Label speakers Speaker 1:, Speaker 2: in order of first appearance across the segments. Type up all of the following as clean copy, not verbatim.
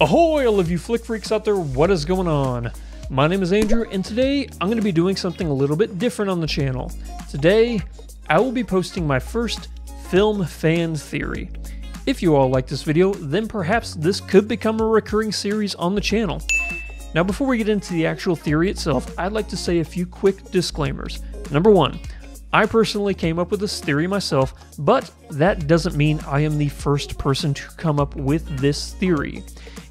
Speaker 1: Ahoy, all of you flick freaks out there, what is going on? My name is Andrew, and today I'm going to be doing something a little bit different on the channel. Today, I will be posting my first film fan theory. If you all like this video, then perhaps this could become a recurring series on the channel. Now, before we get into the actual theory itself, I'd like to say a few quick disclaimers. Number one, I personally came up with this theory myself, but that doesn't mean I am the first person to come up with this theory.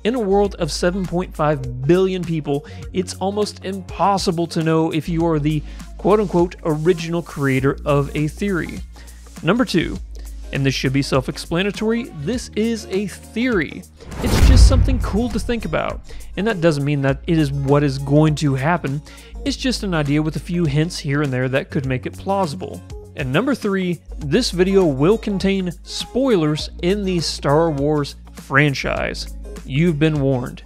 Speaker 1: In a world of 7.5 billion people, it's almost impossible to know if you are the quote-unquote original creator of a theory. Number two, and this should be self-explanatory, this is a theory. It's just something cool to think about, and that doesn't mean that it is what is going to happen. It's just an idea with a few hints here and there that could make it plausible. And number three, this video will contain spoilers in the Star Wars franchise. You've been warned.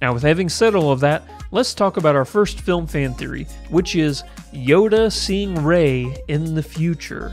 Speaker 1: Now, with having said all of that, let's talk about our first film fan theory, which is Yoda seeing Rey in the future.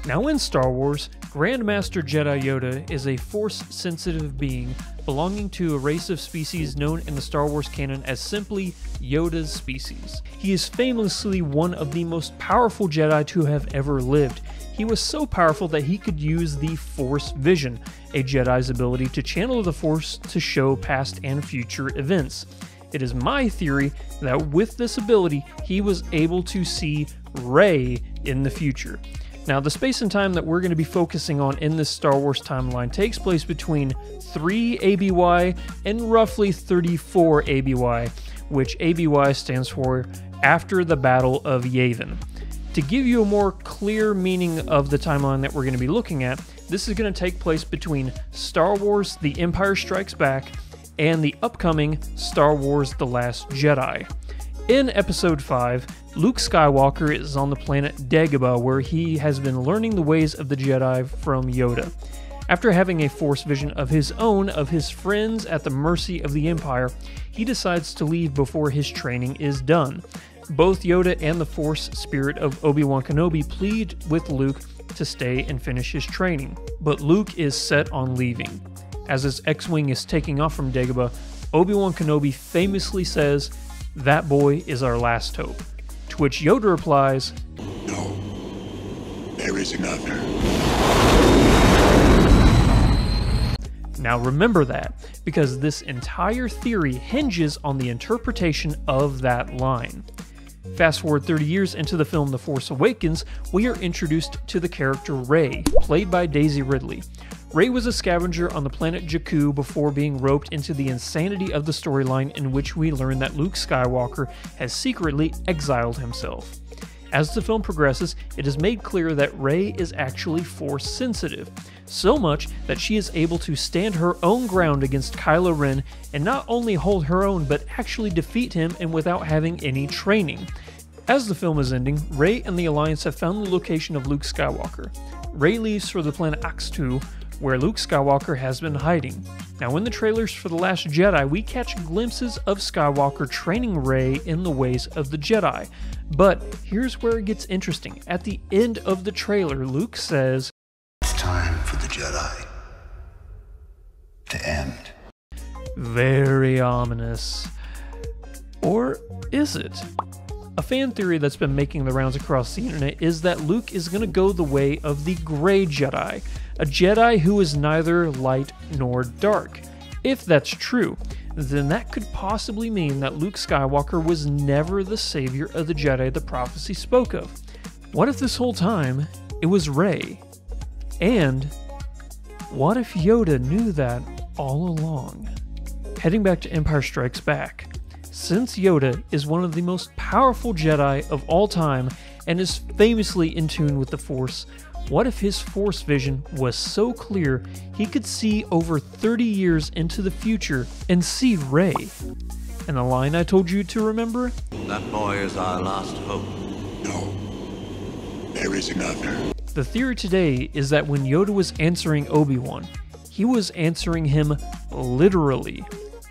Speaker 1: Now, in Star Wars, Grandmaster Jedi Yoda is a Force-sensitive being belonging to a race of species known in the Star Wars canon as simply Yoda's species. He is famously one of the most powerful Jedi to have ever lived. He was so powerful that he could use the Force Vision, a Jedi's ability to channel the Force to show past and future events. It is my theory that with this ability, he was able to see Rey in the future. Now, the space and time that we're going to be focusing on in this Star Wars timeline takes place between 3 ABY and roughly 34 ABY, which ABY stands for After the Battle of Yavin. To give you a more clear meaning of the timeline that we're going to be looking at, this is going to take place between Star Wars The Empire Strikes Back and the upcoming Star Wars The Last Jedi. In Episode 5, Luke Skywalker is on the planet Dagobah, where he has been learning the ways of the Jedi from Yoda. After having a Force vision of his own of his friends at the mercy of the Empire, he decides to leave before his training is done. Both Yoda and the Force spirit of Obi-Wan Kenobi plead with Luke to stay and finish his training, but Luke is set on leaving. As his X-Wing is taking off from Dagobah, Obi-Wan Kenobi famously says, "That boy is our last hope." To which Yoda replies,
Speaker 2: "No, there is another."
Speaker 1: Now remember that, because this entire theory hinges on the interpretation of that line. Fast forward 30 years into the film The Force Awakens, we are introduced to the character Rey, played by Daisy Ridley. Rey was a scavenger on the planet Jakku before being roped into the insanity of the storyline in which we learn that Luke Skywalker has secretly exiled himself. As the film progresses, it is made clear that Rey is actually Force sensitive, so much that she is able to stand her own ground against Kylo Ren and not only hold her own but actually defeat him and without having any training. As the film is ending, Rey and the Alliance have found the location of Luke Skywalker. Rey leaves for the planet Ahch-To, where Luke Skywalker has been hiding. Now, in the trailers for The Last Jedi, we catch glimpses of Skywalker training Rey in the ways of the Jedi. But here's where it gets interesting. At the end of the trailer, Luke says,
Speaker 2: "It's time for the Jedi to end."
Speaker 1: Very ominous. Or is it? A fan theory that's been making the rounds across the internet is that Luke is going to go the way of the Grey Jedi, a Jedi who is neither light nor dark. If that's true, then that could possibly mean that Luke Skywalker was never the savior of the Jedi the prophecy spoke of. What if this whole time it was Rey? And what if Yoda knew that all along? Heading back to Empire Strikes Back, since Yoda is one of the most powerful Jedi of all time and is famously in tune with the Force, what if his Force vision was so clear he could see over 30 years into the future and see Rey? And the line I told you to remember?
Speaker 3: "That boy is our last hope."
Speaker 2: No, there is another.
Speaker 1: The theory today is that when Yoda was answering Obi-Wan, he was answering him literally.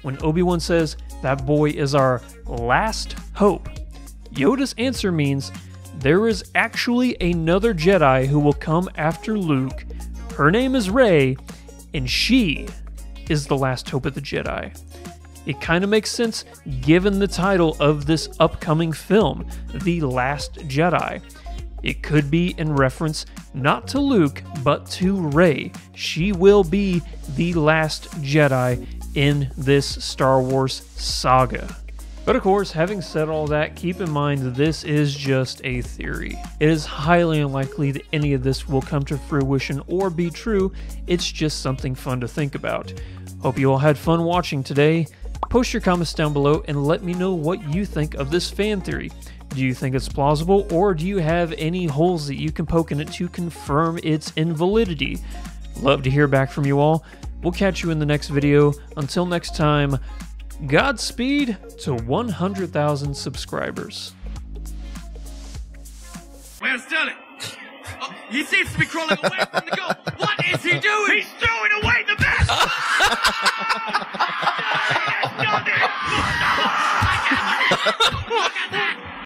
Speaker 1: When Obi-Wan says, "That boy is our last hope," Yoda's answer means there is actually another Jedi who will come after Luke. Her name is Rey, and she is the last hope of the Jedi. It kind of makes sense given the title of this upcoming film, The Last Jedi. It could be in reference not to Luke, but to Rey. She will be the last Jedi in this Star Wars saga. But of course, having said all that, keep in mind that this is just a theory. It is highly unlikely that any of this will come to fruition or be true. It's just something fun to think about. Hope you all had fun watching today. Post your comments down below and let me know what you think of this fan theory. Do you think it's plausible, or do you have any holes that you can poke in it to confirm its invalidity? Love to hear back from you all. We'll catch you in the next video. Until next time, Godspeed to 100,000 subscribers.
Speaker 4: Where's Sterling? Oh, he seems to be crawling away from the goal. What is he doing? He's throwing away the best! He has done it!